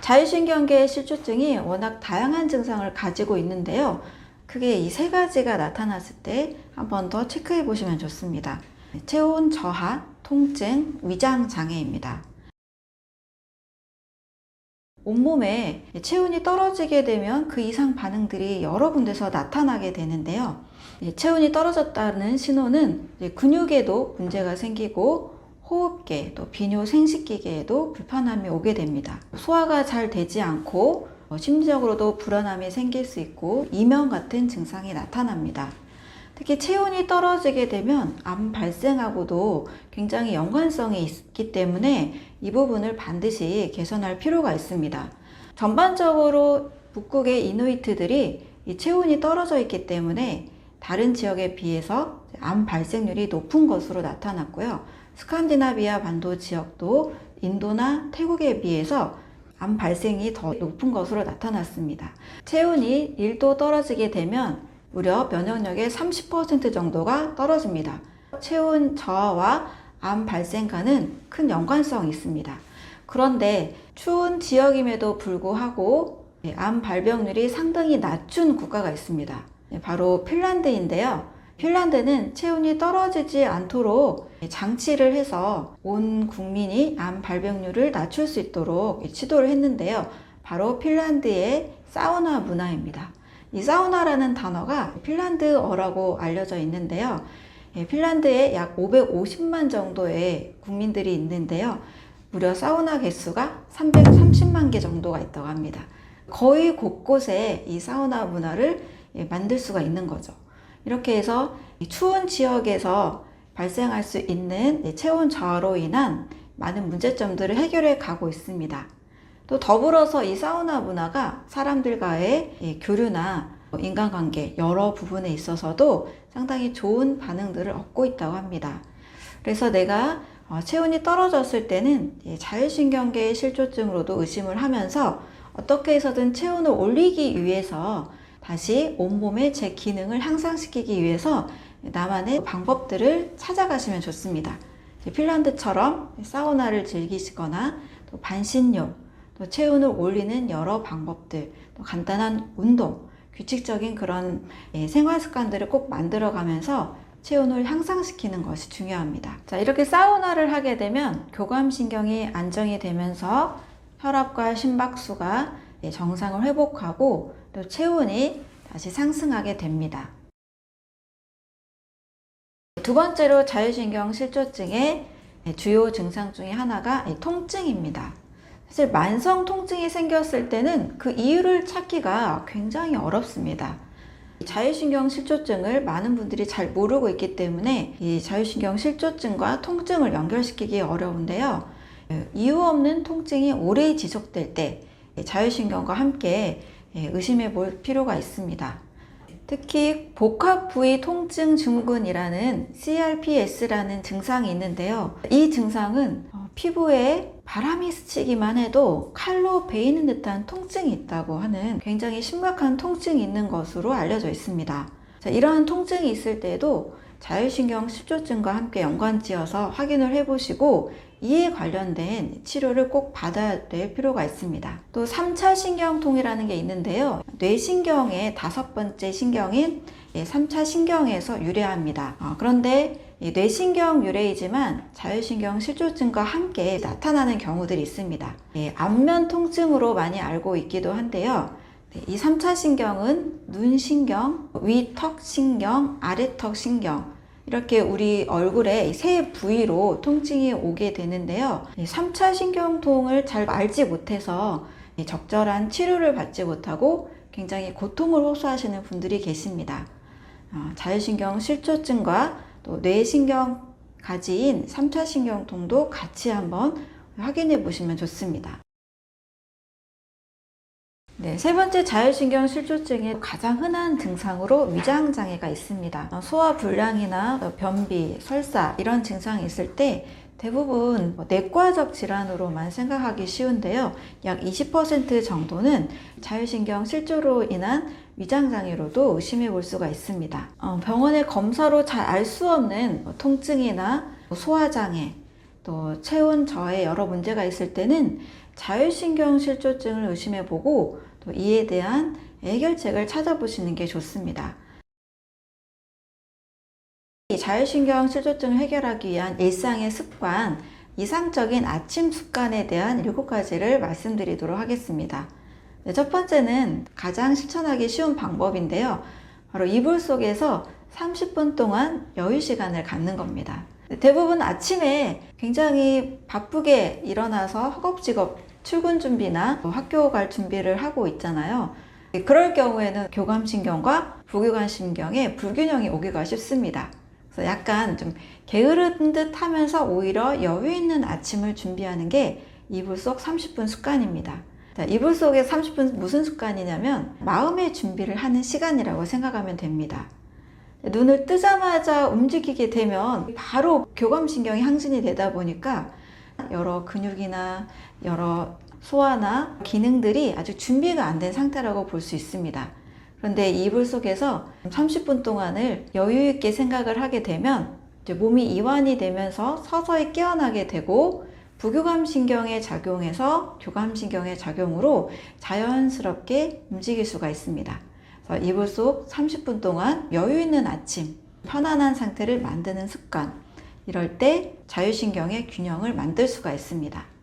자율신경계 실조증이 워낙 다양한 증상을 가지고 있는데요. 크게 이 세 가지가 나타났을 때 한 번 더 체크해 보시면 좋습니다. 체온 저하, 통증, 위장 장애입니다. 온몸에 체온이 떨어지게 되면 그 이상 반응들이 여러 군데서 나타나게 되는데요. 체온이 떨어졌다는 신호는 근육에도 문제가 생기고 호흡계, 또 비뇨 생식기계에도 불편함이 오게 됩니다. 소화가 잘 되지 않고 심리적으로도 불안함이 생길 수 있고 이명 같은 증상이 나타납니다. 특히 체온이 떨어지게 되면 암 발생하고도 굉장히 연관성이 있기 때문에 이 부분을 반드시 개선할 필요가 있습니다. 전반적으로 북극의 이누이트들이 이 체온이 떨어져 있기 때문에 다른 지역에 비해서 암 발생률이 높은 것으로 나타났고요. 스칸디나비아 반도 지역도 인도나 태국에 비해서 암 발생이 더 높은 것으로 나타났습니다. 체온이 1도 떨어지게 되면 무려 면역력의 30% 정도가 떨어집니다. 체온 저하와 암 발생과는 큰 연관성이 있습니다. 그런데 추운 지역임에도 불구하고 암 발병률이 상당히 낮춘 국가가 있습니다. 바로 핀란드인데요. 핀란드는 체온이 떨어지지 않도록 장치를 해서 온 국민이 암 발병률을 낮출 수 있도록 시도를 했는데요. 바로 핀란드의 사우나 문화입니다. 이 사우나라는 단어가 핀란드어라고 알려져 있는데요. 핀란드에 약 550만 정도의 국민들이 있는데요. 무려 사우나 개수가 330만 개 정도가 있다고 합니다. 거의 곳곳에 이 사우나 문화를 만들 수가 있는 거죠. 이렇게 해서 추운 지역에서 발생할 수 있는 체온 저하로 인한 많은 문제점들을 해결해 가고 있습니다. 또 더불어서 이 사우나 문화가 사람들과의 교류나 인간관계 여러 부분에 있어서도 상당히 좋은 반응들을 얻고 있다고 합니다. 그래서 내가 체온이 떨어졌을 때는 자율신경계 실조증으로도 의심을 하면서 어떻게 해서든 체온을 올리기 위해서 다시 온몸의 제 기능을 향상시키기 위해서 나만의 방법들을 찾아가시면 좋습니다. 핀란드처럼 사우나를 즐기시거나 또 반신욕, 또 체온을 올리는 여러 방법들, 또 간단한 운동, 규칙적인 그런 생활 습관들을 꼭 만들어 가면서 체온을 향상시키는 것이 중요합니다. 자, 이렇게 사우나를 하게 되면 교감신경이 안정이 되면서 혈압과 심박수가 정상을 회복하고 또 체온이 다시 상승하게 됩니다. 두 번째로 자율신경 실조증의 주요 증상 중에 하나가 통증입니다. 사실 만성 통증이 생겼을 때는 그 이유를 찾기가 굉장히 어렵습니다. 자율신경 실조증을 많은 분들이 잘 모르고 있기 때문에 이 자율신경 실조증과 통증을 연결시키기 어려운데요. 이유 없는 통증이 오래 지속될 때 자율신경과 함께 의심해 볼 필요가 있습니다. 특히 복합부위 통증 증후군이라는 CRPS라는 증상이 있는데요. 이 증상은 피부에 바람이 스치기만 해도 칼로 베이는 듯한 통증이 있다고 하는 굉장히 심각한 통증이 있는 것으로 알려져 있습니다. 자, 이러한 통증이 있을 때에도 자율신경 실조증과 함께 연관지어서 확인을 해보시고 이에 관련된 치료를 꼭 받아야 될 필요가 있습니다. 또 3차 신경통이라는 게 있는데요. 뇌신경의 5번째 신경인 3차 신경에서 유래합니다. 그런데 뇌신경 유래이지만 자율신경 실조증과 함께 나타나는 경우들이 있습니다. 안면 통증으로 많이 알고 있기도 한데요. 이 3차 신경은 눈신경, 위턱신경, 아래턱신경 이렇게 우리 얼굴에 세 부위로 통증이 오게 되는데요. 3차 신경통을 잘 알지 못해서 적절한 치료를 받지 못하고 굉장히 고통을 호소하시는 분들이 계십니다. 자율신경 실조증과 또 뇌신경 가지인 3차 신경통도 같이 한번 확인해 보시면 좋습니다. 네, 세 번째 자율신경 실조증의 가장 흔한 증상으로 위장장애가 있습니다. 소화불량이나 변비, 설사 이런 증상이 있을 때 대부분 내과적 질환으로만 생각하기 쉬운데요. 약 20% 정도는 자율신경 실조로 인한 위장장애로도 의심해 볼 수가 있습니다. 병원의 검사로 잘 알 수 없는 통증이나 소화장애, 또 체온 저하에 여러 문제가 있을 때는 자율신경 실조증을 의심해보고 또 이에 대한 해결책을 찾아보시는 게 좋습니다. 이 자율신경 실조증을 해결하기 위한 일상의 습관, 이상적인 아침 습관에 대한 7가지를 말씀드리도록 하겠습니다. 네, 첫 번째는 가장 실천하기 쉬운 방법인데요. 바로 이불 속에서 30분 동안 여유 시간을 갖는 겁니다. 대부분 아침에 굉장히 바쁘게 일어나서 허겁지겁 출근 준비나 학교 갈 준비를 하고 있잖아요. 그럴 경우에는 교감신경과 부교감신경에 불균형이 오기가 쉽습니다. 그래서 약간 좀 게으른 듯 하면서 오히려 여유 있는 아침을 준비하는 게 이불 속 30분 습관입니다. 자, 이불 속의 30분 무슨 습관이냐면 마음의 준비를 하는 시간이라고 생각하면 됩니다. 눈을 뜨자마자 움직이게 되면 바로 교감신경이 항진이 되다 보니까 여러 근육이나 여러 소화나 기능들이 아직 준비가 안 된 상태라고 볼 수 있습니다. 그런데 이불 속에서 30분 동안을 여유 있게 생각을 하게 되면 이제 몸이 이완이 되면서 서서히 깨어나게 되고 부교감신경의 작용에서 교감신경의 작용으로 자연스럽게 움직일 수가 있습니다. 그래서 이불 속 30분 동안 여유 있는 아침, 편안한 상태를 만드는 습관, 이럴 때 자율신경의 균형을 만들 수가 있습니다.